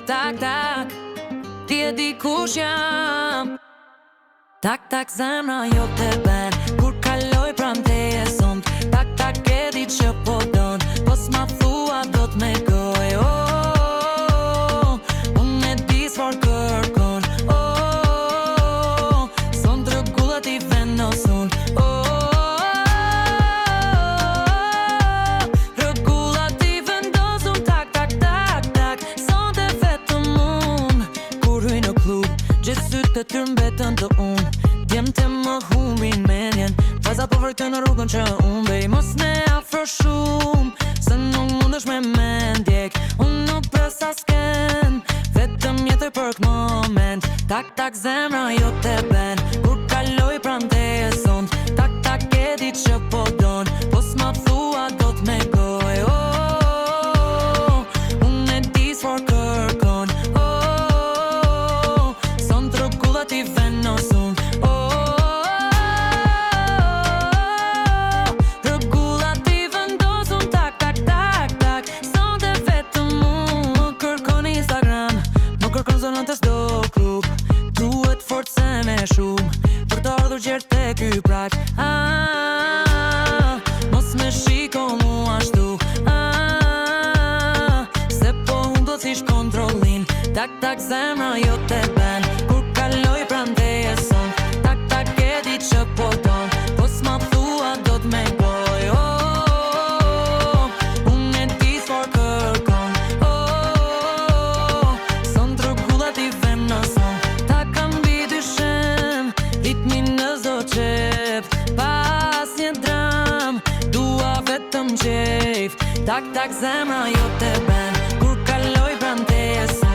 tak, tak, ti e di kush jam. Tak, tak, zemra jo te ben kur kaloj pram teje sot. Tak, tak, e di që po don, po s'ma thua do t'me goj. Unë e di s'for kërkon. Son rregullat i vendosun. Rregullat i vendosun. Tak, tak, tak, tak, son te vetëm unë. Kur hyj në klub, gjithë sytë e tyr mbetën të unë. Djemtë më humbin mendjen, vajza po vërtet në rrugën që unë bej. Mos ne afro shumë, se nuk mundesh me mendjek. Unë nuk pres asken, vetëm jetoj për këtë moment. Tak, tak, zemra jo te ben kur kaloj pran teje sot. Tak, tak, e di që po don, po s'ma thua do t'me goj. Unë e di s'for kërkon. Son rregullat i vendosun. Rregullat i vendosun. Tak, tak, tak, tak, son te vetëm unë. Më kërkon në Instagram, më kërkon zonën të s'do klub. Duhet forcë me shumë për të ardhur gjerë te ky prag. Mos me shiko mu ashtu, se po unë do t'ish kontrollin. Tak, tak, zemra jo te ben kur kaloj pran teje sot. Tak, tak, e di që po don, po s'ma thua do t'me goj. Unë e di s'for kërkon. Son rregullat i vendosun. Ta kam mbi dyshem, ritmi në çdo qef. Pas një dram, dua vetëm qejf. Tak, tak, zemra jo te ben kur kaloj pran teje sot.